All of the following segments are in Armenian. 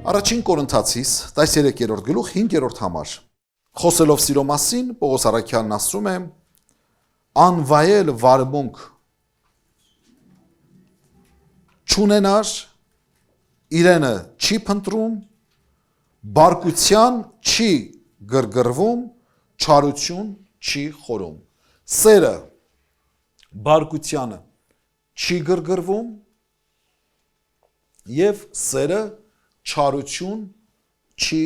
Առաջին Կորինթացիս 13-րդ գլուխ 5-րդ համար խոսելով սիրո մասին Պողոս Առաքյալն ասում է անվայել վարմունք չունենար իրենը չի փնտրում բարկության չի գրգռվում չարություն չի խորում սերը բարկությանը չի գրգռվում եւ սերը չարություն չի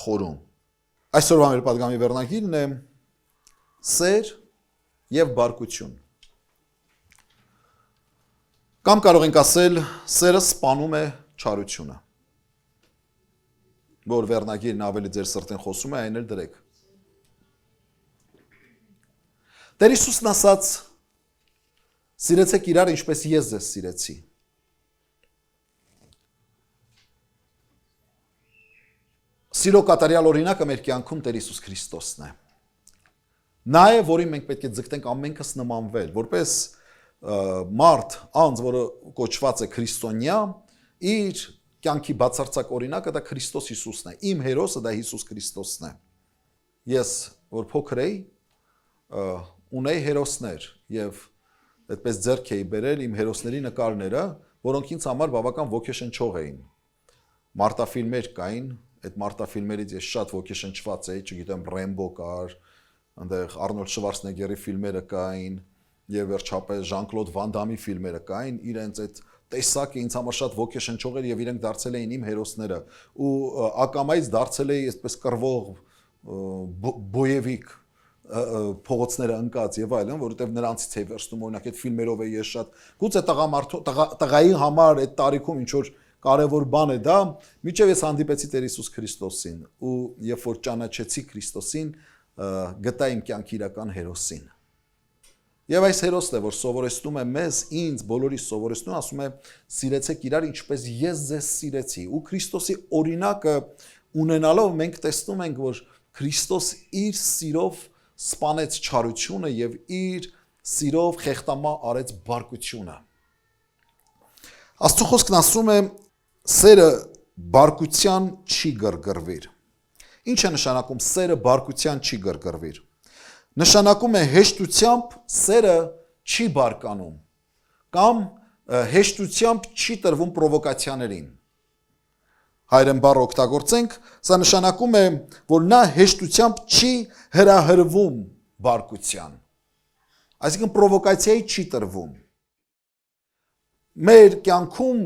խորում այսօրվա մեր պատգամի վերնագիրն է սեր եւ բարկություն կամ կարող ենք ասել սերը սպանում է չարությունը որ վերնագիրն ավելի ձեր սրտին խոսում է այն էլ դրեք Տեր Հիսուսն ասաց սիրեցեք իրար ինչպես ես ձեզ սիրեցի Սիրո կատարյալ օրինակը մեր կյանքում Տեր Հիսուս Քրիստոսն է Նա է, որին մենք պետք է ձգտենք ամենքս նմանվել, որպես մարդ, անձ, որը կոչված է քրիստոնյա, իր կյանքի բացարձակ օրինակը դա Քրիստոս Հիսուսն է, իմ հերոսը դա Հիսուս Քրիստոսն է։ Ես, որ փոքր էի, ունեի հերոսներ եւ այդպես ձեռք էի բերել իմ հերոսների նկարները, որոնք ինձ համար բավական ոգեշնչող էին։ Մարտաֆիլմեր կային, այդ մարտաֆիլմերից ես շատ ոգեշնչված էի, չգիտեմ, Ռեմբո կար, այնտեղ Արնոլդ Շվարցնեգերի ֆիլմերը կային եւ վերջապես Ժան-Կլոդ Վան Դամի ֆիլմերը կային, իրենց այդ տեսակը ինձ համար շատ ոգեշնչող էր եւ իրենք դարձել էին իմ հերոսները ու ակամայից դարձել էի այսպես կռվող բոյևիկ փողոցները ընկած եւ այլն, որովհետեւ նրանցից էի վերցնում օրինակ այդ ֆիլմերով էի ես շատ գուցե տղայի համար այդ տարիքում ինչ որ կարևոր բան է դա, միջև ես հանդիպեցի Տեր Հիսուս Քրիստոսին ու երբ որ ճանաչեցի Քրիստոսին, գտա իմ կյանքի իրական հերոսին։ Եվ այս հերոսն է, որ սովորեցնում է մեզ, ինձ, բոլորիս սովորեցնում, ասում է, սիրեցեք իրար ինչպես ես ձեզ սիրեցի։ Ու Քրիստոսի օրինակը ունենալով մենք տեսնում ենք, որ Քրիստոս իր սիրով սպանեց չարությունը եւ իր սիրով խեղտամա արեց բարկությունը։ Աստծո խոսքն ասում է սերը բարկության չի գրգռվիր։ Ինչ է նշանակում սերը բարկության չի գրգռվիր։ Նշանակում է հեշտությամբ սերը չի բարկանում կամ հեշտությամբ չի տրվում պրովոկացիաներին։ Հայերեն բառ օգտագործենք, սա նշանակում է, որ նա հեշտությամբ չի հրահրվում բարկության։ Այսինքն պրովոկացիայի չի տրվում։ Մեր կյանքում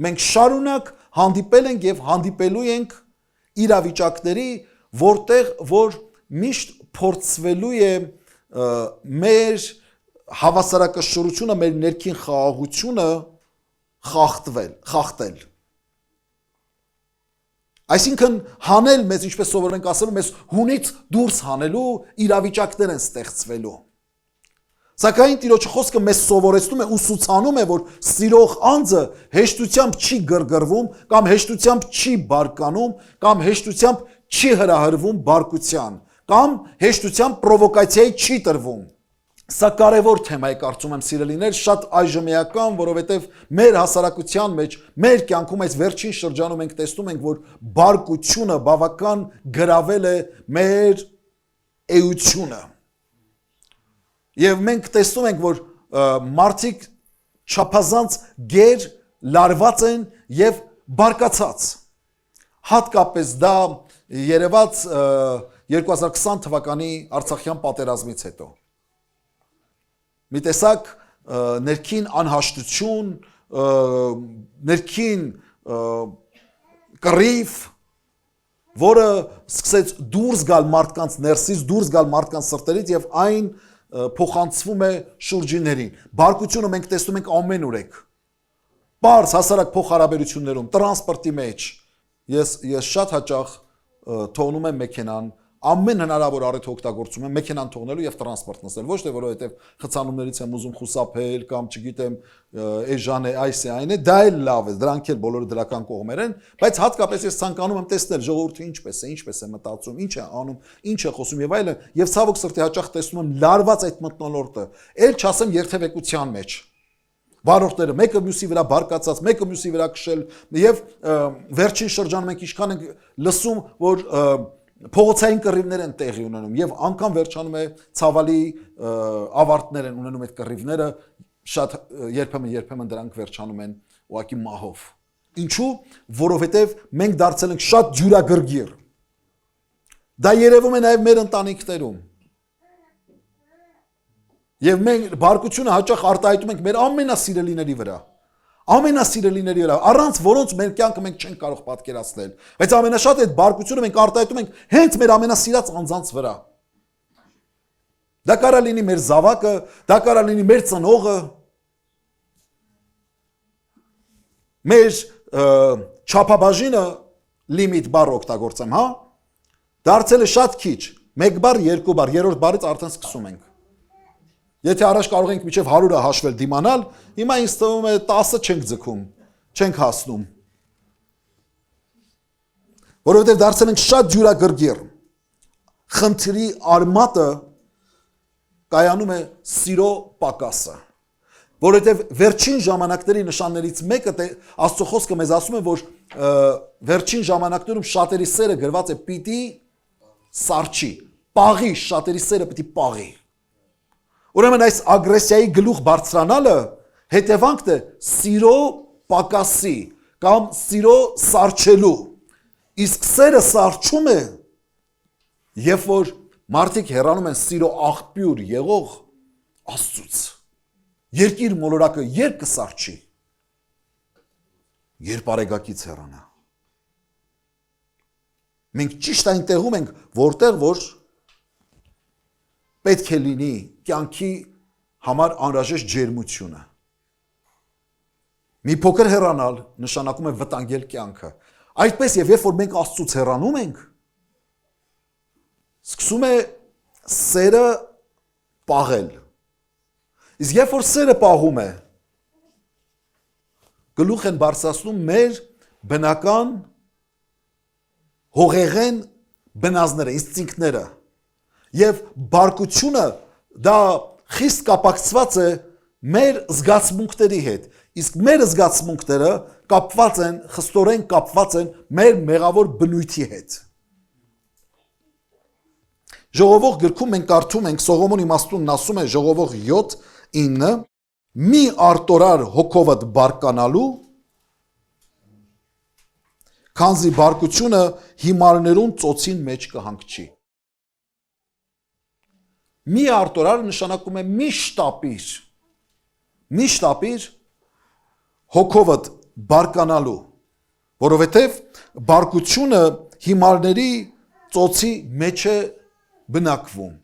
մենք շարունակ հանդիպել ենք եւ հանդիպելու ենք իրավիճակների, որտեղ որ միշտ փորձվելու է մեր հավասարակշռությունը, մեր ներքին խաղաղությունը խախտել։ Այսինքն հանել մեզ, ինչպես սովորել ենք ասելու, մեզ հունից դուրս հանելու իրավիճակներ են ստեղծվելու։ Սակայն Տիրոջ խոսքը մեզ սովորեցնում է ու ուսուցանում է, որ սիրող անձը հեշտությամբ չի գրգռվում կամ հեշտությամբ չի բարկանում կամ հեշտությամբ չի հրահրվում բարկության կամ հեշտությամբ պրովոկացիայի չի տրվում։ Սա կարևոր թեմա է, կարծում եմ, սիրելիներ, շատ այժմեական, որովհետև մեր հասարակության մեջ, մեր կյանքում այս վերջին շրջանում ենք տեսնում ենք, որ բարկությունը բավական գրավել է մեր էությունը։ Եվ մենք տեսնում ենք, որ մարդիկ չափազանց գեր լարված են եւ բարկացած։ Հատկապես դա երևաց 2020 թվականի Արցախյան պատերազմից հետո։ Մի տեսակ ներքին անհաշտություն, ներքին կռիվ, որը սկսեց դուրս գալ մարդկանց ներսից, դուրս գալ մարդկանց սրտերից եւ այն փոխանցվում է շուրջիներին։ Բարկությունը մենք տեսնում ենք ամենուրեք։ Բարձ հասարակ փոխհարաբերություններում, տրանսպորտի մեջ ես շատ հաճախ թողնում եմ մեքենան, ամեն հնարավոր առիթ օգտագործում եմ մեքենան թողնելու եւ տրանսպորտ նստել, ոչ թե որովհետեւ խցանումներից եմ ուզում խուսափել կամ չգիտեմ էժան է, այս է, այն է, դա էլ լավ է, դրանք էլ բոլորը դրական կողմեր են, բայց հատկապես ես ցանկանում եմ տեսնել ժողովուրդը ինչպես է մտածում, ինչ է անում, ինչ է խոսում եւ այլն, եւ ցավոք սրտի հաճախ տեսնում եմ լարված այդ մթնոլորտը, ել չասեմ երթևեկության մեջ։ Վարորդները մեկը մյուսի վրա բարկացած, մեկը մյուսի վրա քշել եւ վերջին շրջանում մենք ինչքան ենք լսում, որ փողոցային կռիվներ են տեղի ունենում եւ անգամ վերջանում է ցավալի ավարտներ են ունենում այդ կռիվները, շատ երբեմն դրանք վերջանում են ուղղակի մահով։ Ինչու՞, որովհետեւ մենք դարձել ենք շատ ջուրագրգիռ։ Դա երևում է նաեւ մեր ընտանիքներում։ Եվ մենք բարկությունը հաճախ արտահայտում ենք մեր ամենասիրելիների վրա։ Ամենասիրելիների վրա, առանց որոնց մեր կյանքը մենք չենք կարող պատկերացնել։ Բայց ամենաշատ այդ բարկությունը մենք արտահայտում ենք հենց մեր ամենասիրած անձանց վրա։ Դա կարա լինի մեր զավակը, դա կարա լինի մեր ծնողը, մեր չափաբաժինը լիմիտ բառ օգտագործեմ, հա։ Դարձել է շատ քիչ, մեկ բառ, երկու բառ, երրորդ բառից արդեն սկսում ենք։ Եթե առաջ կարող ենք մինչև 100-ը հաշվել դիմանալ, հիմա ինձ թվում է 10-ը չենք ձգում, չենք հասնում։ Որովհետև դարձել ենք շատ ջուրագրգիռ։ Խնդրի արմատը կայանում է սիրո պակասը։ Որովհետև վերջին ժամանակների նշաններից մեկը Աստծո խոսքը մեզ ասում է, որ վերջին ժամանակներում շատերի սերը գրված է պիտի սարճի, պաղի, շատերի սերը պիտի պաղի։ Ուրեմն այս ագրեսիայի գլուխ բարձրանալը հետևանքն է սիրո պակասի կամ սիրո սարճելու։ Իսկ սերը սարճում է, երբ որ մարդիկ հեռանում են սիրո աղբյուր եղող Աստծուց։ Երկիր մոլորակը երբ կսարճի, երբ արեգակից հեռանա։ Մենք ճիշտ այնտեղում ենք, որտեղ որ պետք է լինի կյանքի համար անհրաժեշտ ջերմությունը։ Մի փոքր հեռանալ նշանակում է վտանգել կյանքը։ Այդպես եւ երբ որ մենք Աստծուց հեռանում ենք, սկսում է սերը պաղել։ Իսկ երբ որ սերը պաղում է, գլուխ են բարձրացնում մեր բնական հողեղեն բնազները, ինստինկտները։ Եվ բարկությունը դա խիստ կապակցված է մեր զգացմունքների հետ, իսկ մեր զգացմունքները կապված են, խստորեն կապված են մեր մեղավոր բնույթի հետ։ Ժողովող գրքում մենք կարդում ենք Սողոմոն իմաստունն ասում է Ժողովող 7:9 մի արտորար հոգովդ բարկանալու, քանզի բարկությունը հիմարներուն ծոցին մեջ կհանգչի։ Մի արտորար նշանակում է մի շտապիր հոգովդ բարկանալու, որովհետև բարկությունը հիմարների ծոցի մեջ է բնակվում։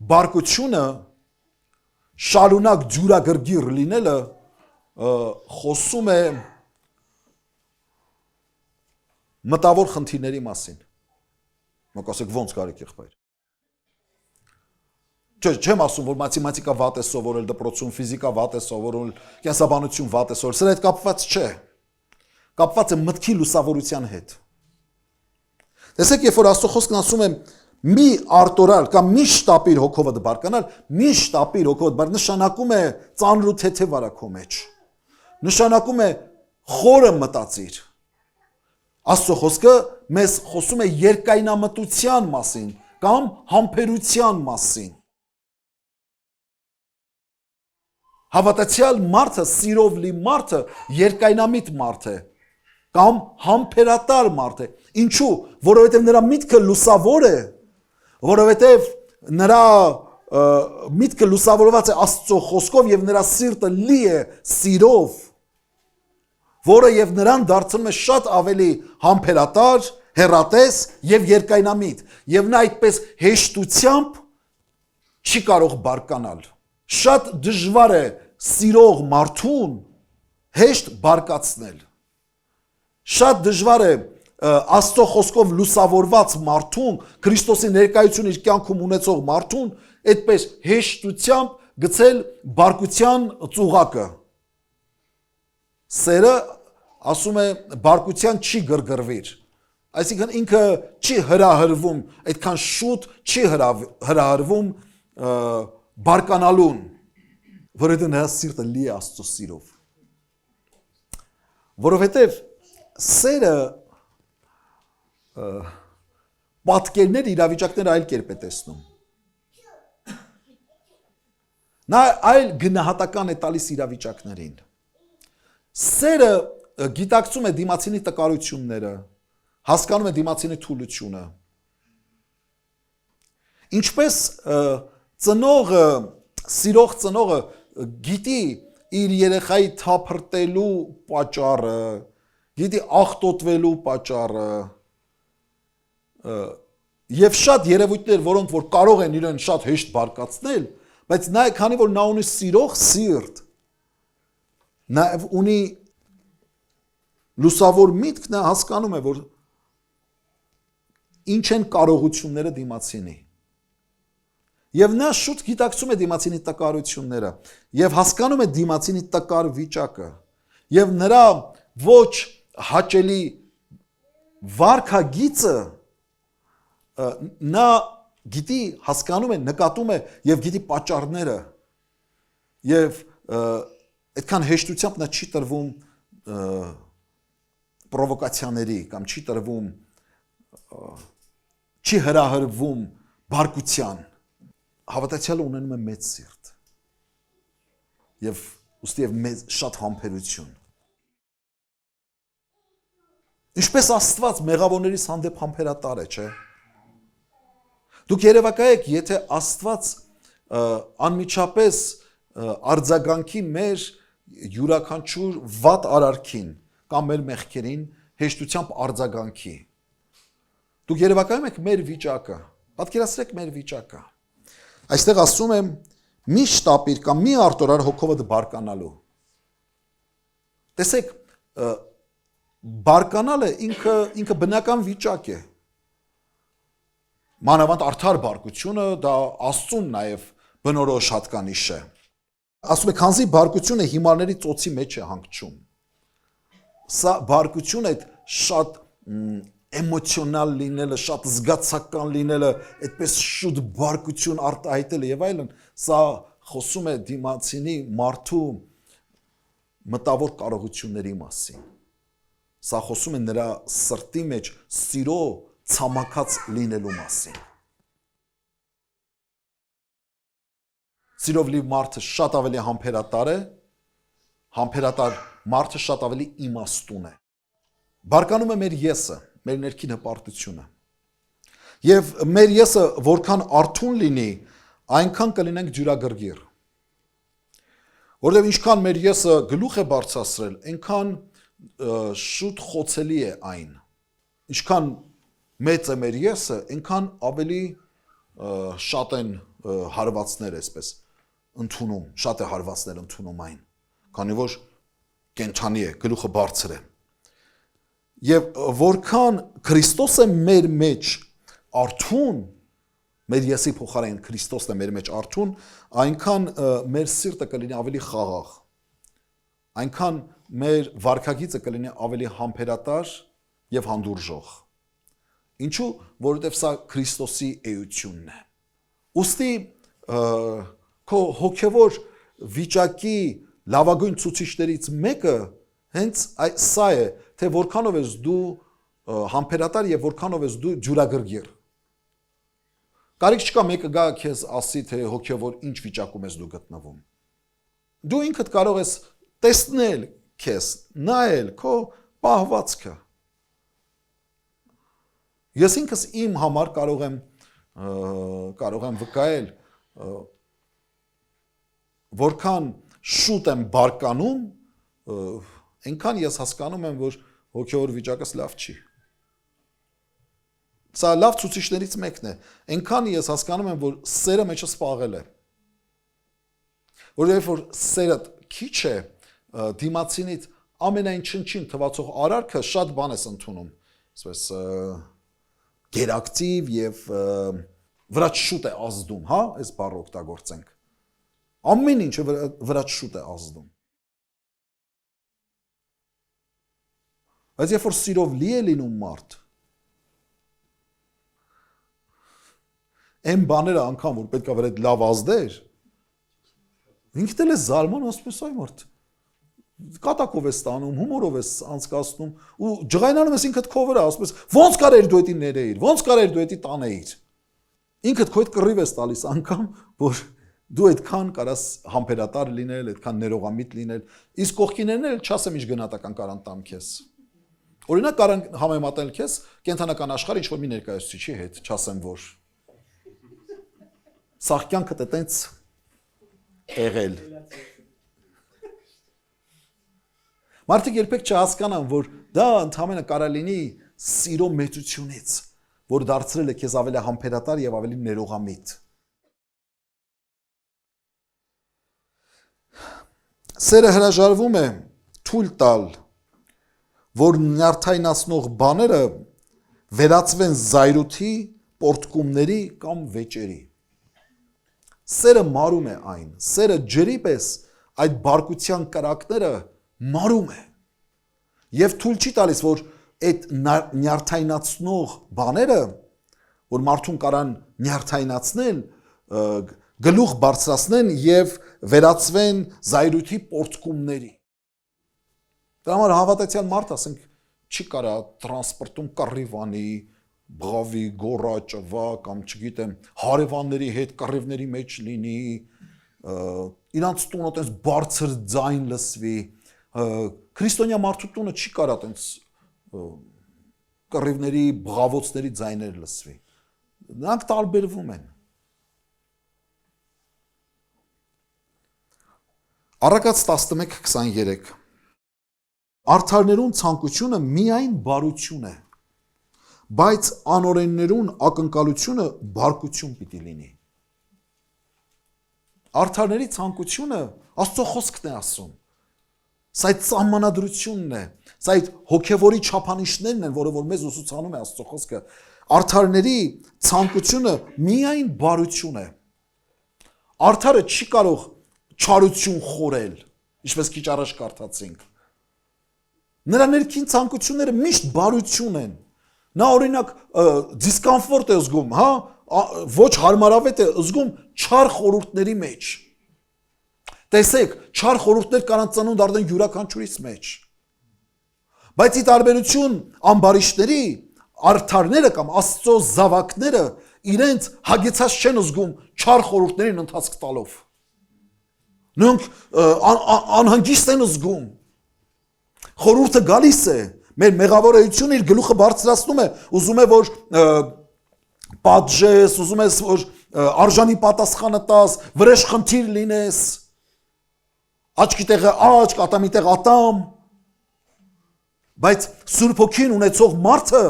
Բարկությունը շարունակ ջուրագրգիռ լինելը խոսում է մտավոր խնդիրների մասին։ Մենք ասենք ոնց կարիք եղբայր։ Չեմ ասում, որ մաթեմատիկա վատ է սովորել դպրոցում, ֆիզիկա վատ է սովորել, կենսաբանություն վատ է սովորել, սրա հետ կապված չէ։ Կապված է մտքի լուսավորության հետ։ Տեսեք, երբ որ Աստծո խոսքն ասում է մի արտորալ կամ մի շտապիր հոգովդ բարկանալ, մի շտապիր հոգովդ բար նշանակում է ծանր ու թեթև վարակո մեջ։ Նշանակում է խորը մտածիր։ Աստծո խոսքը մեզ խոսում է երկայնամտության մասին կամ համբերության մասին։ Հավատացյալ մարդը, սիրով լի մարդը երկայնամիտ մարդ է կամ համբերատար մարդ է։ Ինչու՞, որովհետև նրա միտքը լուսավոր է, որովհետև նրա միտքը լուսավորված է Աստծո խոսքով եւ նրա սիրտը լի է սիրով, որը եւ նրան դարձնում է շատ ավելի համբերատար, հեռատես եւ երկայնամիտ, եւ նա այդպես հեշտությամբ չի կարող բարկանալ։ Շատ դժվար է սիրող մարդուն հեշտ բարկացնել։ Շատ դժվար է Աստծո խոսքով լուսավորված մարդուն, Քրիստոսի ներկայություն իր կյանքում ունեցող մարդուն այդպես հեշտությամբ գցել բարկության ծուղակը։ Սերը ասում է բարկության չի գրգռվիր, այսինքն ինքը չի հրահրվում, այդքան շուտ չի հրահրվում բարկանալուն, որովհետև նրա սիրտը լի է Աստծո սիրով։ Որովհետև սերը պատկերներ, իրավիճակներ այլ կերպ է տեսնում։ Նա այլ գնահատական է տալիս իրավիճակներին։ Սերը գիտակցում է դիմացինի տկարությունները, հասկանում է դիմացինի թուլությունը։ Ինչպես ծնողը, սիրող ծնողը գիտի իր երեխայի թափրտելու պատճառը, գիտի աղտոտվելու պատճառը, եւ շատ երևույթներ, որոնք որ կարող են իրեն շատ հեշտ բարկացնել, բայց նա քանի որ նա ունի սիրող սիրտ, նաեւ ունի լուսավոր միտք, նա հասկանում է, որ ինչ են կարողությունները դիմացինի։ Եվ նա շուտ գիտակցում է դիմացինի տկարությունները եւ հասկանում է դիմացինի տկար վիճակը եւ նրա ոչ հաճելի վարքագիծը նա գիտի, հասկանում է, նկատում է եւ գիտի պատճառները եւ այդքան հեշտությամբ նա չի տրվում պրովոկացիաների կամ չի տրվում չի հրահրվում բարկության հավատացյալը ունենում է մեծ սիրտ եւ ուստի եւ մեծ շատ համբերություն։ Ինչպես Աստված մեղավորներից հանդեպ համբերատար է, չէ՞։ Դուք երևակայեք, եթե Աստված անմիջապես արձագանքի մեր յուրաքանչյուր վատ արարքին կամ մեր մեղքերին հեշտությամբ արձագանքի։ Դուք երևակայում եք մեր վիճակը, պատկերացրեք մեր վիճակը։ Այստեղ ասում եմ մի շտապիր կամ մի արտորար հոգովդ բարկանալու։ Տեսեք, բարկանալը ինքը բնական վիճակ է։ Մանավանդ արդար բարկությունը դա Աստծուն նաև բնորոշ հատկանիշ է։ Ասում է, քանզի բարկությունը հիմարների ծոցի մեջ է հանգչում։ Սա բարկությունը այդ շատ էմոցիոնալ լինելը, շատ զգացական լինելը, այդպես շուտ բարկություն արտահայտելը եւ այլն, սա խոսում է դիմացինի մարդու մտավոր կարողությունների մասին։ Սա խոսում է նրա սրտի մեջ սիրո ցամաքած լինելու մասին։ Սիրով լի մարդը շատ ավելի համբերատար է, համբերատար մարդը շատ ավելի իմաստուն է։ Բարկանում է մեր եսը, մեր ներքին հպարտությունը։ Եվ մեր եսը որքան արթուն լինի, այնքան կլինենք ջուրագրգիռ։ Որտեղ ինչքան մեր եսը գլուխ է բարձրացրել, այնքան շուտ խոցելի է այն։ Ինչքան մեծ է մեր եսը, այնքան ավելի շատ են հարվածներ այսպես ընդունում, շատ է հարվածներ ընդունում այն, քանի որ կենթանի է, գլուխը բարձր է։ Եվ որքան Քրիստոսը մեր մեջ արթուն, մեր եսի փոխարեն Քրիստոսն է մեր մեջ արթուն, այնքան մեր սիրտը կլինի ավելի խաղաղ, այնքան մեր վարքագիծը կլինի ավելի համբերատար եւ հանդուրժող։ Ինչու՞, որովհետեւ սա Քրիստոսի էությունն է։ Ուստի քո հոգևոր վիճակի լավագույն ցուցիչներից մեկը հենց սա է, թե որքանով ես դու համբերատար եւ որքանով ես դու ջուրագրգիռ։ Կարիք չկա մեկը գա քեզ ասի, թե հոգևոր ինչ վիճակում ես դու գտնվում։ Դու ինքդ կարող ես տեսնել քեզ, նայել քո պահվածքը։ Ես ինքս իմ համար կարող եմ վկայել, որքան շուտ եմ բարկանում, այնքան ես հասկանում եմ, որ հոգևոր վիճակս լավ չի։ Սա լավ ցուցիչներից մեկն է։ Այնքան ես հասկանում եմ, որ սերը մեջը սպաղել է։ Որովհետև որ սերը քիչ է, դիմացինից ամենայն չնչին թվացող արարքը շատ բան ես ընդունում, այսպես գերակտիվ եւ վրա շուտ է ազդում, հա, այս բառը օգտագործենք։ Ամեն ինչը վրա շուտ է ազդում։ Բայց երբ որ սիրով լի է լինում մարդ, այն բաները անգամ որ պետք է վրա լավ ազդեր, Ինքդ էլ է զարմանում, ասում ես այ մարդ կատակով ես ստանում, հումորով ես անցկացնում ու ջղայնանում ես ինքդ քո վրա, ասում ես ոնց կարեր դու էդի ներեիր, ոնց կարեր դու էդի տանեիր։ Ինքդ քո հետ կռիվ ես տալիս անգամ, որ դու այդքան կարաս համբերատար լինել, այդքան ներողամիտ լինել, իսկ կողքիններն էլ չասեմ ինչ գնահատական կարան տամ քեզ։ Օրինակ կարան համեմատել քեզ կենթանական աշխարհի ինչ-որ մի ներկայացուցիչի հետ, չասեմ որ։ Սաղ կյանքդ է տենց եղել։ Մարդիկ երբեք չհասկանան, որ դա ընդհանրապես կարա լինի սիրո մեծությունից, որ դարձրել է քեզ ավելի համբերատար եւ ավելի ներողամիտ։ Սերը հրաժարվում է թույլ տալ, որ նյարդայնացնող բաները վերածվեն զայրույթի, պորտկումների կամ վեճերի։ Սերը մարում է այն, սերը ջրի պես այդ բարկության կրակները մարում է եւ թույլ չի տալիս, որ այդ նյարդայնացնող բաները, որ մարդուն կարան նյարդայնացնել, գլուխ բարձրացնեն եւ վերածվեն զայրույթի պորտկումների։ Դրա համար հավատացյալ մարդ, ասենք, չի կարա տրանսպորտում կռիվանի, բղավի, գոռա, ճվա կամ չգիտեմ, հարևանների հետ կռիվների մեջ լինի, իրանց տունը տենց բարձր ձայն լսվի, քրիստոնյա մարդու տունը չի կարա տենց կռիվների, բղավոցների ձայներ լսվի։ Նրանք տարբերվում են։ Առակաց 11:23 Արդարներուն ցանկությունը միայն բարություն է, բայց անօրեններուն ակնկալությունը բարկություն պիտի լինի։ Արդարների ցանկությունը Աստծո խոսքն է ասում։ Սա այդ սահմանադրությունն է, սա այդ հոգևորի չափանիշներն են, որը որ մեզ ուսուցանում է Աստծո խոսքը։ Արդարների ցանկությունը միայն բարություն է։ Արդարը չի կարող չարություն խորել, ինչպես քիչ առաջ կարդացինք։ Նրա ներքին ցանկությունները միշտ բարություն են։ Նա օրինակ դիսկոմֆորտ է զգում, հա, ոչ հարմարավետ է զգում չար խորհուրդների մեջ։ Տեսեք, չար խորհուրդներ կարան ծնունդ արդեն յուրաքանչյուրից մեջ։ Բայց ի տարբերություն ամբարիշտների, արդարները կամ Աստծո զավակները իրենց հագեցած չեն զգում չար խորհուրդներին ընթացք տալով։ Նրանք անհանգիստ են զգում։ Խորհուրդը գալիս է, մեր մեղավորությունը իր գլուխը բարձրացնում է, ուզում է որ պատժես, ուզում ես որ արժանի պատասխանը տաս, վրեժ խնդիր լինես, աչքի տեղը աչք, ատամի տեղ ատամ, բայց Սուրբ Հոգին ունեցող մարդը,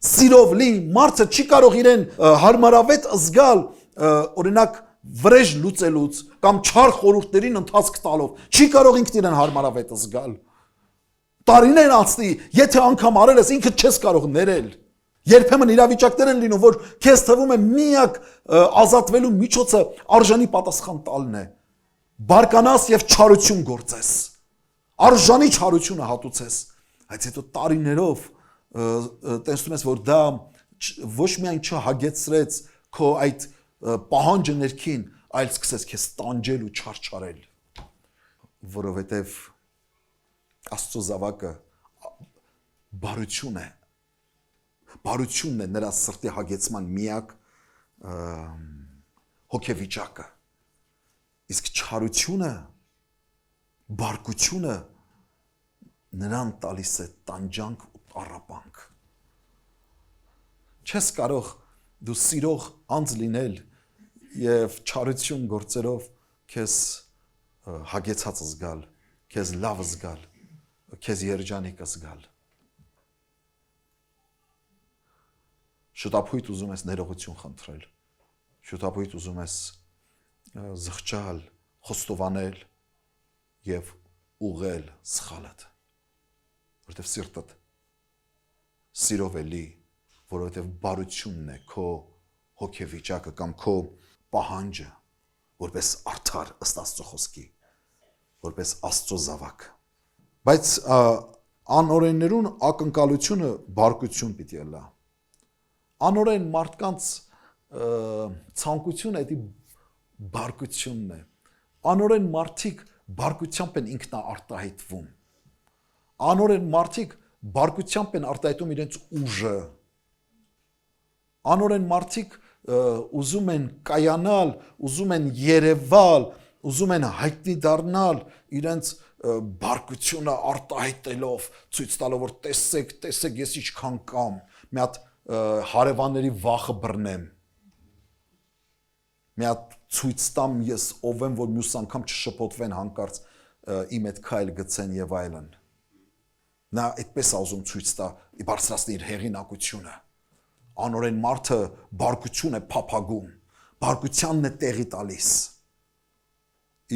սիրով լի մարդը չի կարող իրեն հարմարավետ զգալ, օրինակ վրեժ լուծելուց կամ չար խորհուրդներին ընթացք տալով, չի կարող ինքն իրեն հարմարավետ զգալ։ Տարիներ անցնի, եթե անգամ արել ես, ինքդ չես կարող ներել։ Երբեմն իրավիճակներ են լինում, որ քեզ թվում է միակ ազատվելու միջոցը արժանի պատասխան տալն է։ Բարկանաս եւ չարություն գործես։ Արժանի չարությունը հատուցես, բայց հետո տարիներով տեսնում ես, որ դա ոչ միայն չհագեցրեց քո այդ պահանջը ներքին, այլ սկսես քեզ տանջել ու չարչարել, որովհետև Աստծո զավակը բարություն է, բարությունն է նրա սրտի հագեցման միակ հոգեվիճակը, իսկ չարությունը, բարկությունը նրան տալիս է տանջանք ու տառապանք։ Չես կարող դու սիրող անձ լինել եւ չարություն գործերով քեզ հագեցած զգալ, քեզ լավ զգալ, քեզ երջանիկ զգալ։ Շուտապույտ ուզում ես ներողություն խնդրել, շուտապույտ ուզում ես զղջալ, խոստովանել եւ ուղղել սխալդ, որովհետեւ սիրտդ սիրով է լի, որովհետեւ բարությունն է քո հոգեվիճակը կամ քո պահանջը, որպես արդար ըստ Աստծո խոսքի, որպես Աստծո զավակ։ Բայց անօրեններուն ակնկալությունը բարկություն պիտի լա։ Անօրեն մարդկանց ցանկությունը դա բարկությունն է։ Անորեն մարդիկ բարկությամբ են ինքնաարտահայտվում։ Անորեն մարդիկ բարկությամբ են արտահայտում իրենց ուժը։ Անորեն մարդիկ ուզում են կայանալ, ուզում են երևալ, ուզում են հայտնի դառնալ իրենց բարկությունը արտահայտելով, ցույց տալով, որ տեսեք, ես ինչքան կամ, մի հատ հարևանների վախը բռնեմ։ Մի հատ ցույց տամ ես ով եմ, որ մյուս անգամ չշփոթվեն հանկարծ իմ այդ քայլ գցեն եւ այլն։ Նա այդպես է ուզում ցույց տա, բարձրացնի իր հեղինակությունը։ Անորեն մարդը բարկություն է փափագում, բարկությանն է տեղի տալիս։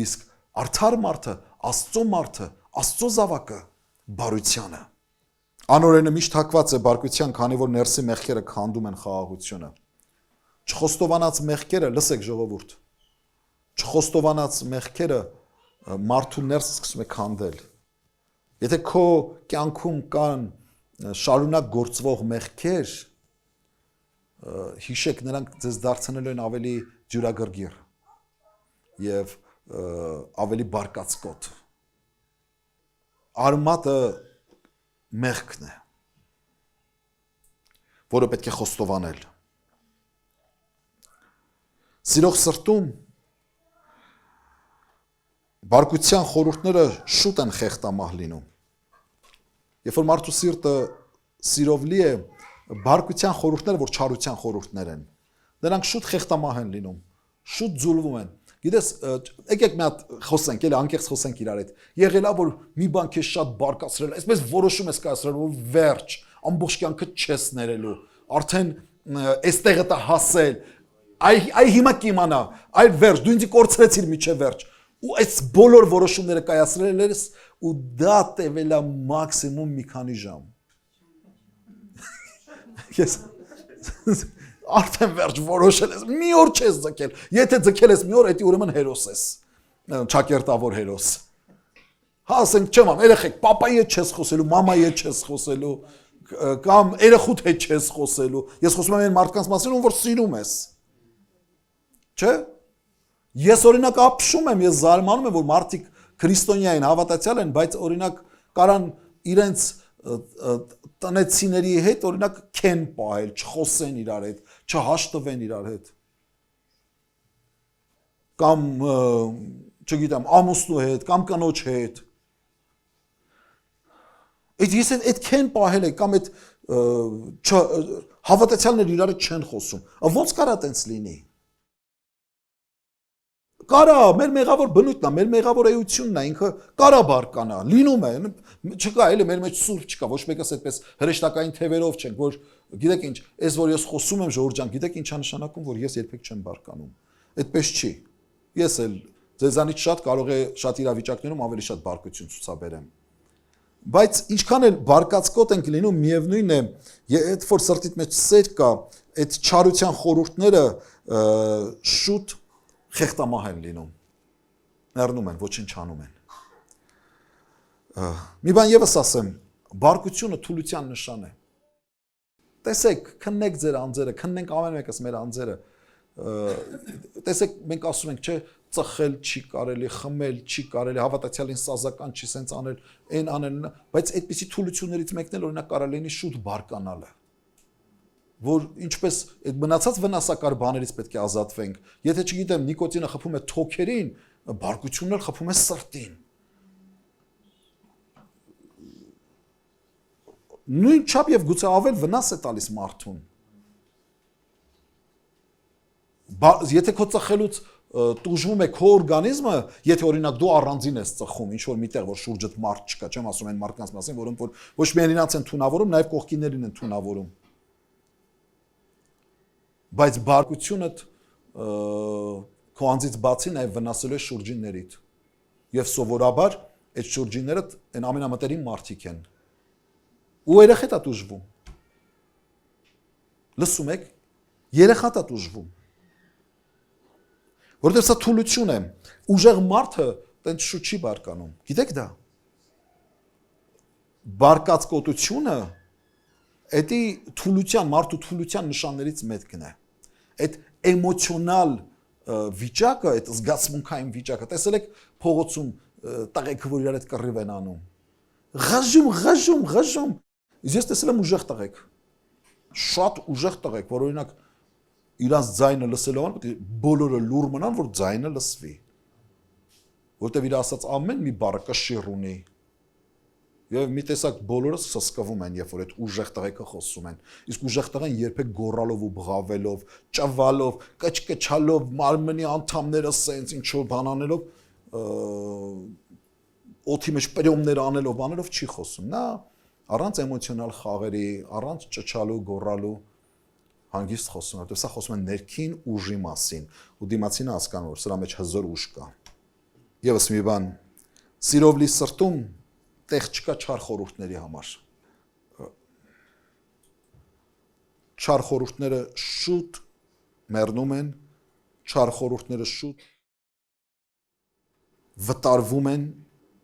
Իսկ արդար մարդը, Աստծո զավակը բարությանը։ Անորենը միշտ հակված է բարկության, քանի որ ներսի մեղքերը քանդում են խաղաղությունը։ Չխոստովանած մեղքերը, լսեք ժողովուրդ, չխոստովանած մեղքերը մարդու ներսը սկսում է քանդել։ Եթե քո կյանքում կան շարունակ գործվող մեղքեր, հիշեք, նրանք ձեզ դարձնելու են ավելի ջուրագրգիռ եւ ավելի բարկացկոտ։ Արմատը մեղքն է, որը պետք է խոստովանել։ Սիրող սրտում բարկության խորհուրդները շուտ են խեղտամահ լինում։ Երբ որ մարդու սիրտը սիրով լի է, բարկության խորհուրդները, որ չարության խորհուրդներ են, նրանք շուտ խեղտամահ են լինում, շուտ ձուլվում են։ Գիտես, եկեք մի հատ խոսենք, էլի անկեղծ խոսենք իրար հետ։ Եղել է, որ մի բան քեզ շատ բարկացրել, այսպես որոշում ես կայացրել, որ վերջ, ամբողջ կյանքդ չես ներելու, արդեն այստեղը տա հասել, այ հիմա կիմանա, այ վերջ, դու ինձ կորցրեցիր միջև վերջ։ Ու այս բոլոր որոշումները կայացրել ես ու դա տևել է մաքսիմում մի քանի ժամ։ Ես արդեն վերջ որոշել ես, մի օր չես ձգել, եթե ձգել ես մի օր, էդի ուրեմն հերոս ես, ճակերտավոր հերոս։ Հա, ասենք չեմ ամ, երեխեք, պապայի հետ չես խոսելու, մամայի հետ չես խոսելու, կամ երեխուդ հետ չես խոսելու, ես խոսում եմ այն մարդկանց մասին, ում որ սիրում ես, չէ՞։ Ես օրինակ ապշում եմ, ես զարմանում եմ, որ մարդիկ քրիստոնյա են, հավատացյալ են, բայց օրինակ կարան իրենց տնեցիների հետ օրինակ քեն պահել, չխոսեն իրար հետ, չհաշտվեն իրար հետ։ Կամ չգիտեմ, ամուսնու հետ, կամ կնոջ հետ։ Ես այդ քեն պահել եք, կամ այդ հավատացյալներ իրար հետ չեն խոսում։ Ոնց կարա տենց լինի։ Կարա, մեր մեղավոր բնույթն է, մեր մեղավոր էությունն է, ինքը կարա բարկանա, լինում է, չկա, էլի մեր մեջ սուրբ չկա, ոչ մեկս այդպես հրեշտակային թևերով չենք, որ գիտեք ինչ, այս որ ես խոսում եմ Ժողովուրդ ջան, գիտեք ինչա նշանակում, որ ես երբեք չեմ բարկանում։ Այդպես չի։ Ես էլ ձեզանից շատ կարող է շատ իրավիճակներում ավելի շատ բարկություն ցուցաբերեմ։ Բայց ինչքան էլ բարկացկոտ ենք լինում, միևնույն է, այդ որ սրտիդ մեջ սեր կա, այդ չարության խորհուրդները շուտ խեղտամահ են լինում, ներնում են, ոչինչ անում են։ Մի բան ևս ասեմ, բարկությունը թուլության նշան է։ Տեսեք, քննեք ձեր անձերը, քննենք ամեն մեկս մեր անձերը։ Տեսեք, մենք ասում ենք, չէ, ծխել չի կարելի, խմել չի կարելի, հավատացյալին սազական չի սենց անել, այն անել, բայց այդպիսի թուլություններից մեկն էլ օրինակ կարա լինի շուտ բարկանալը։ Որ ինչպես այդ մնացած վնասակար բաներից պետք է ազատվենք։ Եթե չգիտեմ, նիկոտինը խփում է թոքերին, բարկությունն էլ խփում է սրտին։ Նույն չափ եւ գուցե ավել վնաս է տալիս մարդուն։ Եթե քո ծխելուց տուժվում է քո օրգանիզմը, եթե օրինակ դու առանձին ես ծխում, ինչ որ միտեղ որ շուրջդ մարդ չկա, չեմ ասում այն մարդկանց մասին, որոնք որ ոչ միայն իրancs են թունավորում, նաեւ կողքիներին են թունավորում։ Բայց բարկությունը քո անձից բացի նաև վնասելու է շուրջիններիդ։ Եվ սովորաբար այդ շուրջինները այն ամենամտերիմ մարդիկ են։ Ու երեխա է տուժվում։ Լսում եք, երեխա է տուժվում։ Որտեղ սա թուլություն է, ուժեղ մարդը տենց շուտ չի բարկանում։ Գիտեք դա։ Բարկացկոտությունը էդի թուլության, մարդու թուլության նշաններից մեկն է։ Այդ էմոցիոնալ վիճակը, այդ զգացմունքային վիճակը, տեսել եք փողոցում տղեկը, որ իրար հետ կռիվ են անում։ Ղժում։ Ես տեսել եմ ուժեղ տղեկ։ Շատ ուժեղ տղեկ, որ օրինակ իրանց ձայնը լսելով են, պետք է բոլորը լուր մնան, որ ձայնը լսվի։ Որտեվ իր ասած ամեն մի բառը կշիռ ունի։ Եվ մի տեսակ բոլորը սսկվում են, երբ որ այդ ուժեղ տղեկը խոսում են։ Իսկ ուժեղ տղեն երբեք գոռալով ու բղավելով, ճվալով, կչկչալով, մարմնի անդամները սենց ինչ որ բան անելով, օդի մեջ պրյոմներ անելով, բաներով չի խոսում։ Նա առանց էմոցիոնալ խաղերի, առանց ճչալու, գոռալու հանգիստ խոսում է, որտեղ սա խոսում է ներքին ուժի մասին, ու դիմացինը հասկանում որ սրա մեջ հզոր ուժ կա։ Եվս մի բան, սիրով լի սրտում տեղ չկա չար խորհուրդների համար։ Չար խորհուրդները շուտ մեռնում են, չար խորհուրդները շուտ վտարվում են,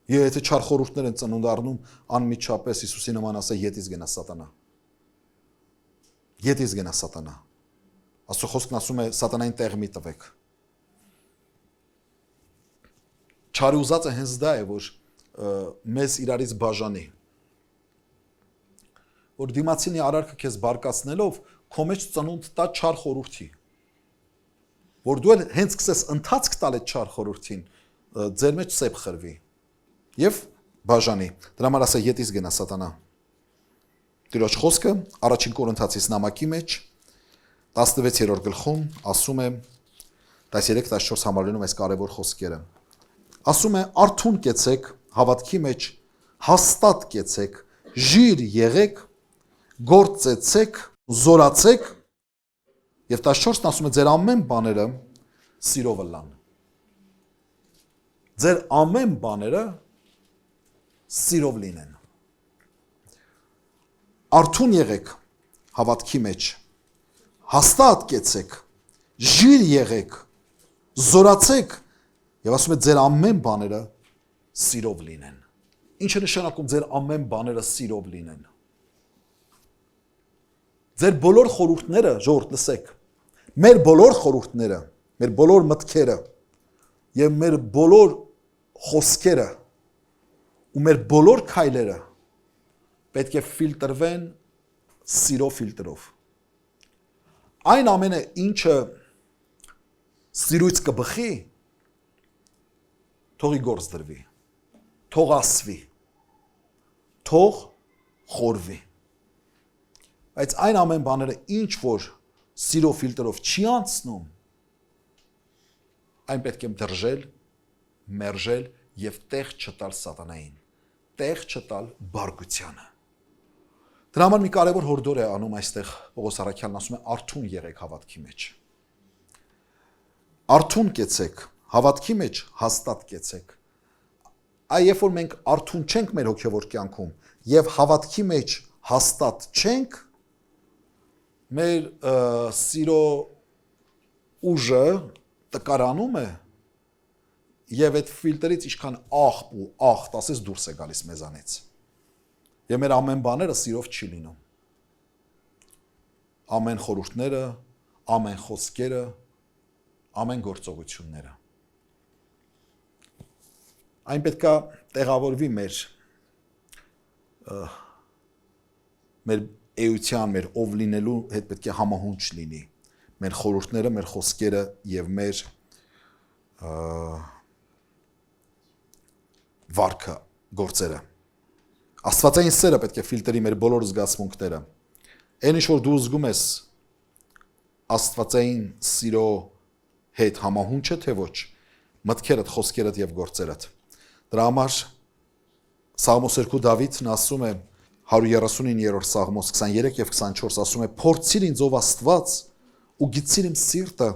եւ եթե չար խորհուրդներ են ծնունդ առնում, անմիջապես Հիսուսի նման ասա ետից գնա սատանա։ Ետից գնա սատանա։ Աստծո խոսքն ասում է սատանային տեղ մի տվեք։ Չարի ուզածը հենց դա է, որ մեզ իրարից բաժանի։ Որ դիմացինի արարքը քեզ բարկացնելով, քո մեջ ծնունդ տա չար խորհրդի։ Որ դու հենց սկսես ընթացք տալ այդ չար խորհրդին, ձեր մեջ սեփ խրվի եւ բաժանի։ Դրա համար ասա ետից գնա սատանա։ Տիրոջ խոսքը առաջին Կորինթացիս նամակի մեջ 16-րդ գլխում ասում է 13-14 համարներում այս կարևոր խոսքերը։ Ասում է արթուն կեցեք, հավատքի մեջ հաստատ կեցեք, ժիր եղեք, գործեցեք, զորացեք եւ 14-ն ասում է ձեր ամեն բաները սիրով լան։ Ձեր ամեն բաները սիրով լինեն։ Արթուն եղեք հավատքի մեջ, հաստատ կեցեք, ժիր եղեք, զորացեք եւ ասում է ձեր ամեն բաները սիրով լինեն։ Ինչ է նշանակում ձեր ամեն բաները սիրով լինեն։ Ձեր բոլոր խորհուրդները, ժողովուրդ լսեք, մեր բոլոր խորհուրդները, մեր բոլոր մտքերը եւ մեր բոլոր խոսքերը ու մեր բոլոր քայլերը պետք է ֆիլտրվեն սիրո ֆիլտրով։ Այն ամենը, ինչը սիրույց կբխի, թողի գործ դրվի, թող ասվի, թող խորվի։ Բայց այն ամեն բաները, ինչ որ սիրո ֆիլտրով չի անցնում, այն պետք է դրժել, մերժել եւ տեղ չտալ սատանային, տեղ չտալ բարկությանը։ Դրա համար մի կարևոր հորդոր է անում այստեղ Պողոս առաքյալն ասում է արթուն եղեք հավատքի մեջ։ Արթուն կեցեք, հավատքի մեջ հաստատ կեցեք։ Երբ որ մենք արթուն չենք մեր հոգևոր կյանքում եւ հավատքի մեջ հաստատ չենք, մեր սիրո ուժը տկարանում է եւ այդ ֆիլտրից ինչքան աղբ ու աղտ ասես դուրս է գալիս մեզանից։ Եվ մեր ամեն բաները սիրով չի լինում։ Ամեն խորհուրդները, ամեն խոսքերը, ամեն գործողությունները։ Այն պետքա տեղավորվի մեր էության, մեր ով լինելու հետ պետք է համահունչ լինի։ Մեր խորհուրդները, մեր խոսքերը եւ մեր վարքը, գործերը։ Աստվածային սերը պետք է ֆիլտրի մեր բոլոր զգացմունքները։ Այն ինչ որ դու զգում ես աստվածային սիրո հետ համահունչ է թե ոչ, մտքերդ, խոսքերդ եւ գործերդ։ Դրա համար Սաղմոս 2 Դավիթն ասում է 139-րդ Սաղմոս 23 եւ 24 ասում է փորձիր ինձ ով Աստված ու գիցիր իմ սիրտը,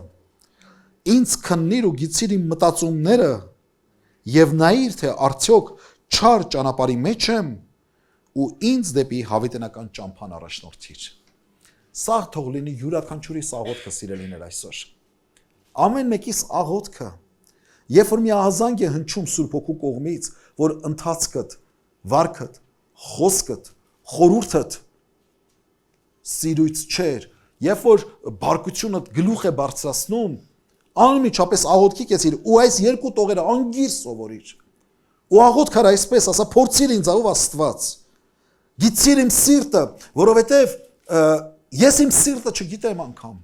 ինձ քննիր ու գիցիր իմ մտածումները եւ նայիր թե արդյոք չար ճանապարհի մեջ եմ ու ինձ դեպի հավիտենական ճամփան առաջնորդիր։ Սա թող լինի յուրաքանչյուրի աղոթքը սիրելիներ այսօր։ Ամեն մեկիս աղոթքը, երբ որ մի ահազանգ է հնչում Սուրբ Հոգու կողմից, որ ընթացքդ, վարքդ, խոսքդ, խորհուրդդ սիրույց չէր, երբ որ բարկությունդ գլուխ է բարձրացնում, Անմիջապես աղոթքի կեցիր ու այս երկու տողերը անգիր սովորիր։ Ու աղոթք արա այսպես, ասա փորձիր ինձ ով Աստված։ Գիտիր իմ սիրտը, որովհետև ես իմ սիրտը չգիտեմ անգամ։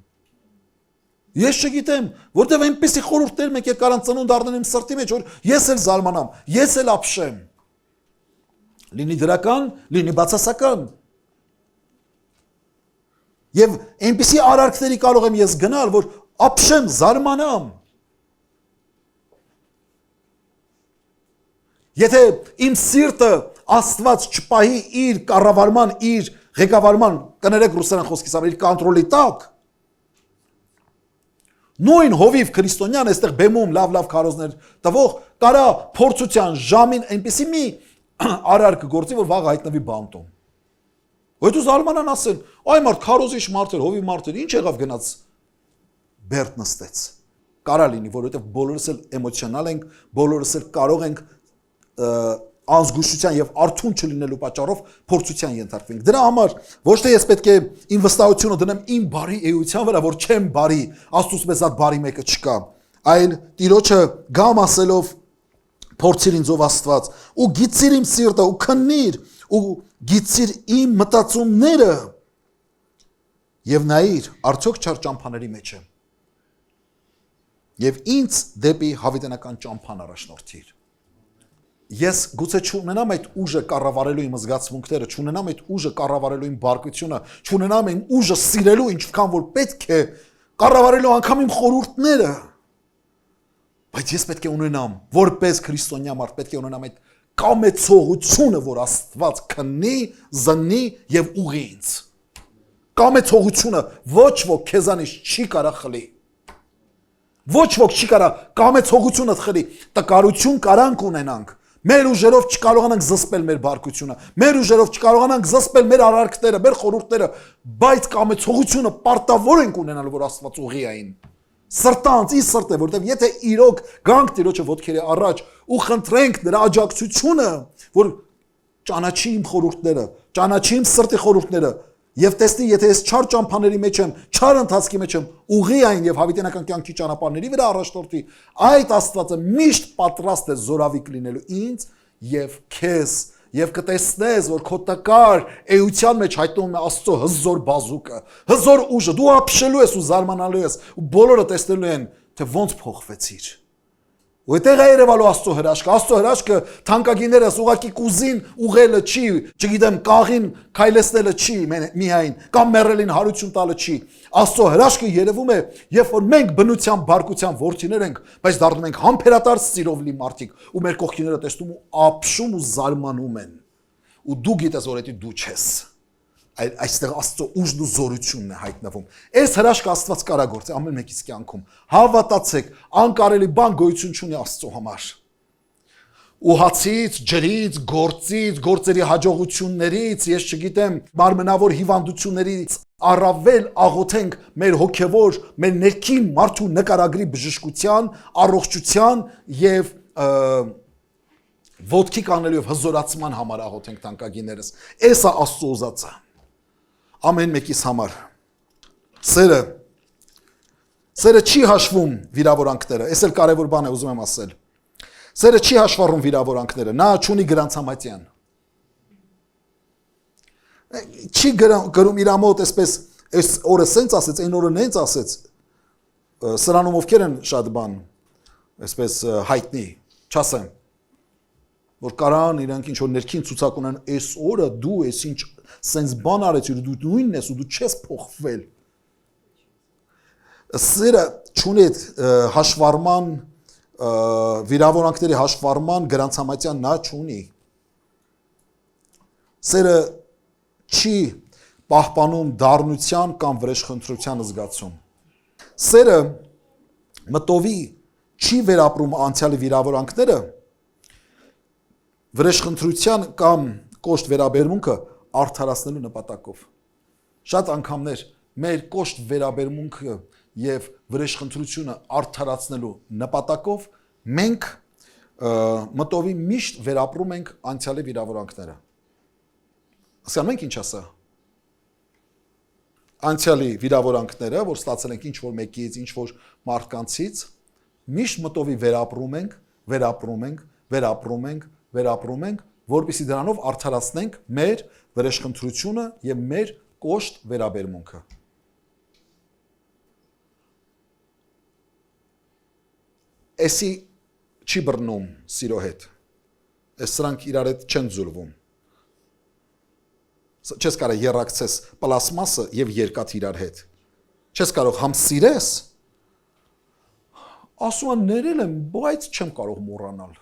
Ես չգիտեմ, որտեվ այնպեսի խորհուրդներ մեկ կարան ծնունդ առնեն իմ սրտի մեջ, որ ես էլ զարմանամ, ես էլ ապշեմ։ Լինի դրական, լինի բացասական։ Եվ այնպեսի արարքների կարող եմ ես գնալ, որ ապշեմ, զարմանամ։ Եթե իմ սիրտը Աստված չպահի իր կառավարման, իր ղեկավարման, կներեք ռուսերեն խոսքից համար, իր կոնտրոլի տակ, նույն հովիվ քրիստոնյան այստեղ բեմում լավ քարոզներ տվող կարա փորձության ժամին այնպեսի մի արարք գործի, որ վաղ հայտնվի բանտում։ Որտու զարմանան ասեն, այ մարդ քարոզիչ մարդ էր, հովի մարդ էր, ինչ եղավ գնաց բերդ նստեց։ Կարա լինի, որովհետև բոլորս էլ էմոցիոնալ ենք, բոլորս էլ կարող ենք անզգուշության եւ արթուն չլինելու պատճառով փորձության ենթարկվենք։ Դրա համար ոչ թե ես պետք է իմ վստահությունը դնեմ իմ բարի էության վրա, որ չեմ բարի, Աստծուց մեզ այդ բարի մեկը չկա, այլ Տիրոջը գամ ասելով փորձիր ինձ ով Աստված ու գիծիր իմ սիրտը ու քննիր ու գիծիր իմ մտածումները եւ նայիր արդյոք չար ճամփաների մեջ եմ եւ ինձ դեպի հավիտենական ճամփան առաջնորդիր։ Ես գուցե չունենամ այդ ուժը կառավարելու իմ զգացմունքները, չունենամ այդ ուժը կառավարելու իմ բարկությունը, չունենամ այն ուժը սիրելու ինչքան որ պետք է, կառավարելու անգամ իմ խորհուրդները։ Բայց ես պետք է ունենամ, որպես քրիստոնյա մարդ, պետք է ունենամ այդ կամեցողությունը, որ Աստված քննի, զննի եւ ուղի ինձ։ Կամեցողությունը ոչ ոք քեզանից չի կարա խլի։ Ոչ ոք չի կարա կամեցողությունը խլի, տկարություն կարանք ունենանք։ Մեր ուժերով չկարողանանք զսպել մեր բարկությունը, մեր ուժերով չկարողանանք զսպել մեր արարքները, մեր խորհուրդները, բայց կամեցողությունը պարտավոր ենք ունենալ, որ Աստված ուղի այն։ Սրտանց, ի սրտ է, որտեղ եթե իրոք գանք Տիրոջը ոտքերի առաջ ու խնդրենք նրա աջակցությունը, որ ճանաչի իմ խորհուրդները, ճանաչի իմ սրտի խորհուրդները, եւ տեսնի, եթե ես չար ճամփաների մեջ եմ, չար ընթացքի մեջ եմ, ուղի այն եւ հավիտենական կյանքի ճանապարհների վրա առաջնորդի, այդ Աստվածը միշտ պատրաստ է զորավիկ լինելու ինձ եւ քեզ եւ կտեսնես, որ քո տկար էության մեջ հայտնվում է Աստծո հզոր բազուկը, հզոր ուժը, դու ապշելու ես ու զարմանալու ես ու բոլորը տեսնելու են, թե ոնց փոխվեցիր։ Ու այդտեղ է երևալու Աստծո հրաշքը թանկագիներս ուղակի կուզին ուղելը չի, չգիտեմ, կաղին քայլեցնելը չի միայն, կամ մեռելին հարություն տալը չի։ Աստծո հրաշքը երևում է, երբ որ մենք բնության բարկության որդիներ ենք, բայց դառնում ենք համբերատար սիրով լի մարդիկ, ու մեր կողքիները տեսնում ու ապշում ու զարմանում են։ Ու դու գիտես, որ դա դու չես։ Այստեղ Աստծո ուժն ու զորությունն է հայտնվում։ Այս հրաշքը Աստված կարա գործի ամեն մեկից կյանքում։ Հավատացեք, անկարելի բան գոյություն չունի Աստծո համար։ Ու հացից, ջրից, գործից, գործերի հաջողություններից, ես չգիտեմ, մարմնավոր հիվանդություններից առավել աղոթենք մեր հոգևոր, մեր ներքին մարդու նկարագրի բժշկության, առողջության եւ ոտքի կանելու եւ հզորացման համար աղոթենք տանկագիներս։ Էսա Աստծո ուզածը։ Ամեն մեկիս համար սերը չի հաշվում վիրավորանքները, այս էլ կարևոր բան է ուզում եմ ասել, սերը չի հաշվառում վիրավորանքները, նա չունի գրանցամատյան, չի գրում իր մոտ այսպես, այս օրը սենց ասեց, այն օրը նենց ասեց, սրանում ովքեր են շատ բան, այսպես հայտնի, չասեմ, որ կարան իրանք ինչ որ ներքին ցուցակ ունեն, այս օրը դու ես ինչ սենց բան արեցիր, դու նույնն ես ու դու չես փոխվել։ Սերը չունի հաշվառման, վիրավորանքների հաշվառման գրանցամատյան նա չունի։ Սերը չի պահպանում դառնության կամ վրեժխնդրության զգացում։ Սերը մտովի չի վերապրում անցյալի վիրավորանքները, վրեժխնդրության կամ կոշտ վերաբերմունքը արդարացնելու նպատակով։ Շատ անգամներ մեր կոշտ վերաբերմունքը եւ վրեժխնդրությունը արդարացնելու նպատակով մենք մտովի միշտ վերապրում ենք անցյալի վիրավորանքները։ Հասկանում եք ինչ ասա։ անցյալի վիրավորանքները, որ ստացել ենք ինչ-որ մեկից, ինչ-որ մարդկանցից, միշտ մտովի վերապրում ենք, որպեսզի դրանով արդարացնենք մեր վրեժխնդրությունը եւ մեր կոշտ վերաբերմունքը։ Էսի չի բռնում սիրո հետ։ Այս սրանք իրար հետ չեն ձուլվում։ Չես կարող երակցես պլաստմասը եւ երկաթ իրար հետ։ Չես կարող համ սիրես, ասում եմ ներել եմ, բայց չեմ կարող մոռանալ։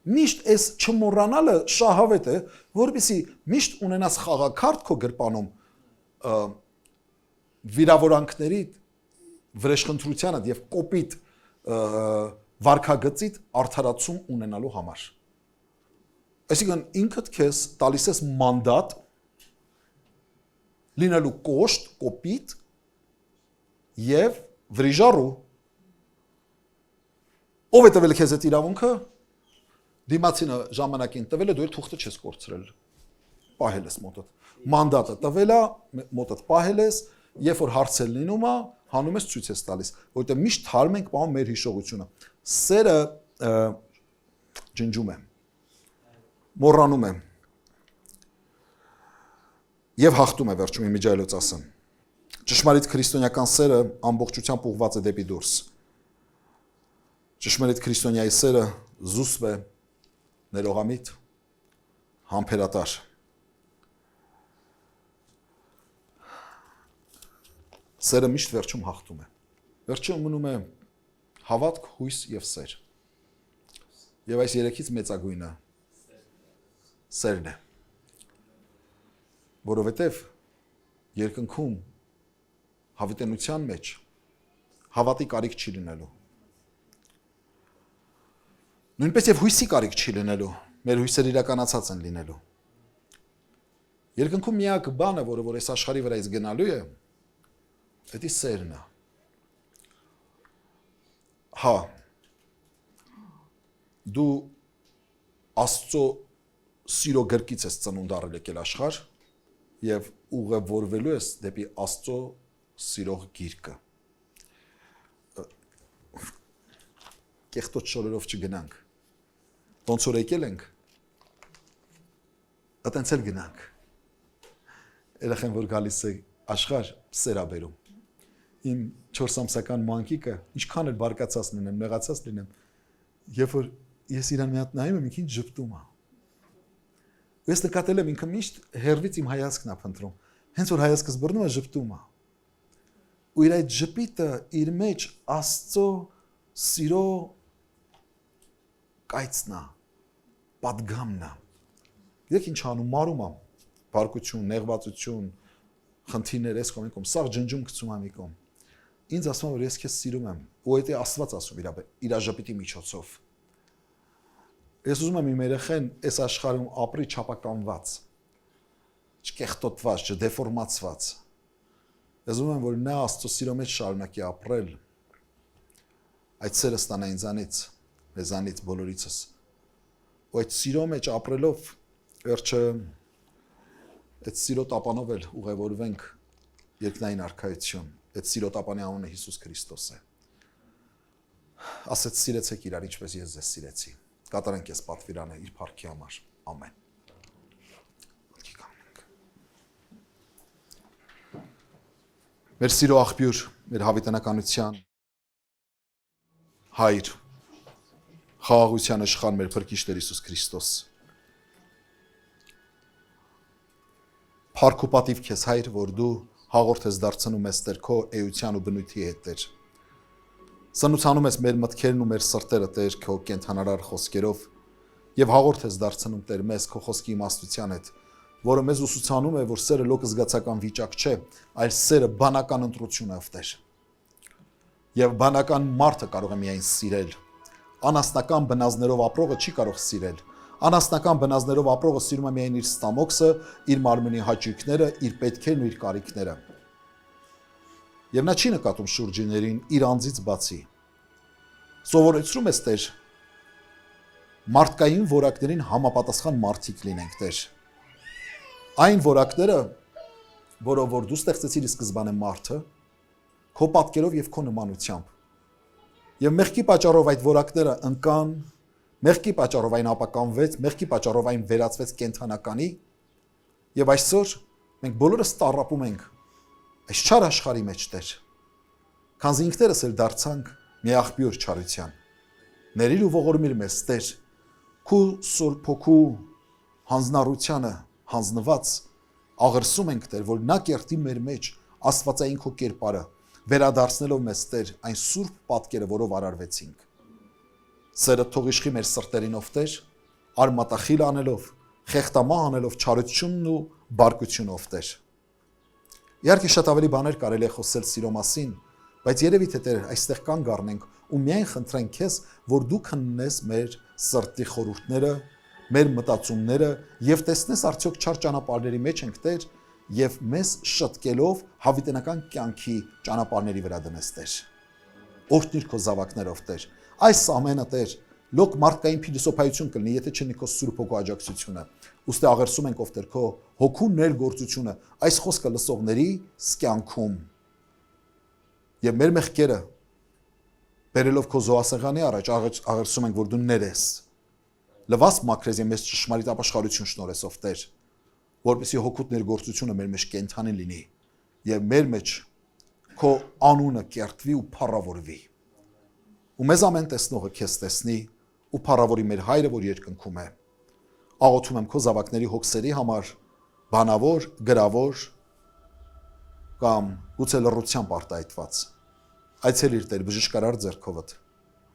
Միշտ այս չմոռանալը շահավետ է, որպեսզի միշտ ունենաս խաղաքարտ քո գրպանում վիրավորանքների վրեժխնդրությանդ եւ կոպիտ վարքագծիդ արդարացում ունենալու համար։ Այսինքն ինքդ քեզ տալիս ես մանդատ լինելու կոշտ, կոպիտ եւ վրիժառու։ Ով է տվել քեզ այդ իրավունքը։ Դիմացինը ժամանակին տվել է, դու էլ թուղթը չես կորցրել։ Պահել ես մոտդ։ Մանդատը տվել է, մոտդ պահել ես, երբ որ հարց է լինում է, հանում ես ցույց ես տալիս, որտեղ միշտ թարմ ենք պահում մեր հիշողությունը։ Սերը ջնջում է։ Մոռանում է։ Եվ հաղթում է վերջում իմիջայլոց ասեմ։ Ճշմարիտ քրիստոնեական սերը ամբողջությամբ ուղղված է դեպի դուրս։ Ճշմարիտ քրիստոնյայի սերը զուսպ է, ներողամիտ, համբերատար։ Սերը միշտ վերջում հաղթում է։ Վերջում մնում է հավատք, հույս եւ սեր։ Եվ այս երեքից մեծագույնը սերն է։ Որովհետև երկնքում հավիտենության մեջ հավատի կարիք չի լինելու։ Նույնպես եւ հույսի կարիք չի լինելու, մեր հույսերը իրականացած են լինելու։ Երկնքում միակ բանը, որը որ այս աշխարհի վրայից գնալու է, դա սերն է։ Հա, դու Աստծո սիրո գրկից ես ծնունդ առել եկել աշխարհ եւ ուղևորվելու ես դեպի Աստծո սիրող գիրկը։ Կեղտոտ շորերով չգնանք։ Ոնց որ եկել ենք, այտենց էլ գնանք։ Երեխան որ գալիս է աշխարհ, սեր ա բերում։ Իմ 4 ամսական մանկիկը ինչքան էլ բարկացած լինեմ, նեղացած լինեմ, երբ որ ես իրան մի հատ նայում եմ, ինքին ժպտում է։ Ես նկատել եմ ինքը միշտ հերվից իմ հայացքն է փնտրում։ Հենց որ հայացքս բռնում է, ժպտում է։ Ու իր այդ ժպիտը իր մեջ Աստծո սիրո կայծն է, պատգամն է։ Գիտեք ինչ անում, մարում եմ, բարկություն, նեղվածություն, խնդիրներ ես կոմ ինքում, սաղ ջնջում գցում եմ ինքում։ Ինձ ասում որ ես քեզ սիրում եմ, ու այդ է Աստված ասում իր ժպիտի միջոցով։ Ես ուզում եմ իմ երեխեն այս աշխարհում ապրի չափականված, չկեղտոտված, չդեֆորմացված։ Ես ուզում եմ որ նա Աստծո սիրո մեջ շարունակի ապրել։ Այդ սերը ստանա ինձանից, մեզանից, բոլորիցս։ Ու այդ սիրո մեջ ապրելով վերջը այդ սիրո տապանով էլ ուղևորվենք երկնային արքայություն։ Այդ սիրո տապանի անունը Հիսուս Քրիստոս է։ Ասեց սիրեցեք իրար, ինչպես ես ձեզ սիրեցի։ Կատարենք այս պատվիրանը իր փառքի համար։ Ամեն։ Մեր սիրո աղբյուր, մեր հավիտենականության Հայր, խաղաղության աշխարհ մեր Փրկիչներ Հիսուս Քրիստոս։ Փառք ու պատիվ քեզ Հայր, որ դու հաղորդ ես դարձնում ես Տեր քո էության ու բնույթի հետ Տեր։ Սնուցանում ես մեր մտքերն ու մեր սրտերը Տեր քո կենթանարար խոսքերով եւ հաղորդ ես դարձնում Տեր մեզ քո խոսքի իմաստության հետ, որը մեզ ուսուցանում է, որ սերը լոկ զգացական վիճակ չէ, այլ սերը բանական ընտրություն է Տեր։ Եվ բանական մարդը կարող է միայն սիրել։ Անասնական բնազներով ապրողը չի կարող սիրել։ Անասնական բնազներով ապրողը սիրում է միայն իր ստամոքսը, իր մարմնի հաճույքները, իր պետքերն ու իր կարիքները։ Եվ նա չի նկատում շուրջիներին իր անձից բացի։ Սովորեցնում ես Տեր, մարդկային որակներին համապատասխան մարդիկ լինենք Տեր։ Այն որակները, որով որ դու ստեղծեցիր ի սկզբանե մարդը, քո պատկերով եւ քո նմանությամբ։ Եվ մեղքի պատճառով այդ որակները ընկան, մեղքի պատճառով այն ապականվեց, մեղքի պատճառով այն վերածվեց կենդանականի, եւ այսօր մենք բոլորս տառապում ենք այս չար աշխարհի մեջ Տեր, քանզի ինքներս էլ դարձանք մի աղբյուր չարության։ Ների ու ողորմիր մեզ Տեր, քու Սուրբ Հոգու հանձնառությանը հանձնված աղրսում ենք Տեր, որ նա կերտի մեր մեջ աստվածային քո կերպարը, վերադարձնելով մեզ Տեր այն սուրբ պատկերը, որով արարվեցինք։ Սերը թող իշխի մեր սրտերին ով Տեր, արմատախիլ անելով, խեղտամահ անելով չարությունն ու բարկությունով Տեր։ Իհարկե շատ ավելի բաներ կարելի է խոսել սիրո մասին, բայց երևի թե Տեր այստեղ կանգ առնենք ու միայն խնդրենք քեզ, որ դու քննես մեր սրտի խորհուրդները, մեր մտածումները եւ տեսնես արդյոք չար ճանապարհների մեջ ենք Տեր եւ մեզ շտկելով հավիտենական կյանքի ճանապարհների վրա դնես Տեր։ Օրհնիր քո զավակներով Տեր։ Այս ամենը Տեր լոկ մարդկային փիլիսոփայություն կլինի, եթե չլինի քո Սուրբ Հոգու աջակցությունը։ Ոստի աղերսում ենք ով Տեր քո հոգու ներգործությունը այս խոսքը լսողների կյանքում։ Եվ մեր մեղքերը բերելով քո զոհասեղանի առաջ աղերսում ենք, որ դու ներես։ Լվաս մաքրես եւ մեզ ճշմարիտ ապաշխարություն շնորհես ով Տեր, որպեսզի հոգուտ ներգործությունը մեր մեջ կենթանի լինի եւ մեր մեջ քո անունը կերտվի ու փառավորվի։ Ու մեզ ամեն տեսնողը քեզ տեսնի ու փառավորի մեր Հայրը, որ երկնքում է։ Աղոթում եմ քո զավակների հոգսերի համար, բանավոր, գրավոր կամ գուցե լռությամբ արտահայտված։ Այցելիր Տեր բժշկարար ձեռքովդ,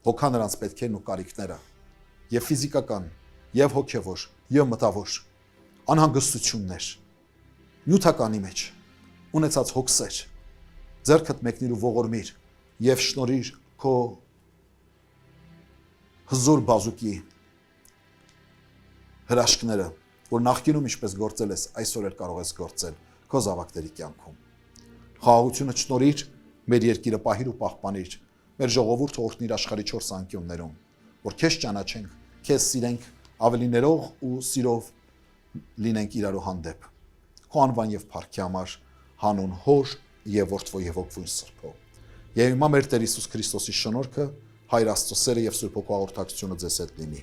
հոգա նրանց պետքերն ու կարիքները, եւ ֆիզիկական, եւ հոգեվոր, եւ մտավոր, անհանգստություններ, նյութականի մեջ, ունեցած հոգսեր, ձեռքդ մեկնիր ու ողորմիր եւ շնորհիր քո հզոր բազուկի հրաշքները, որ նախկինում ինչպես գործել ես, այսօր էլ կարող ես գործել քո զավակների կյանքում։ Խաղաղությունը շնորհիր, մեր երկիրը պահիր ու պահպանիր, մեր ժողովուրդը օրհնիր աշխարհի 4 անկյուններում, որ քեզ ճանաչենք, քեզ սիրենք, ավելի ներող ու սիրով լինենք իրարու հանդեպ։ Քո անվան եւ փառքի համար հանուն Հոր եւ Որդվո եւ Հոգու Սրբո։ Եվ հիմա մեր Տեր Հիսուս Քրիստոսի շնորհքը, Հայր Աստծո սերը եւ Սուրբ Հոգու աղոթակցությունը ձեզ հետ լինի։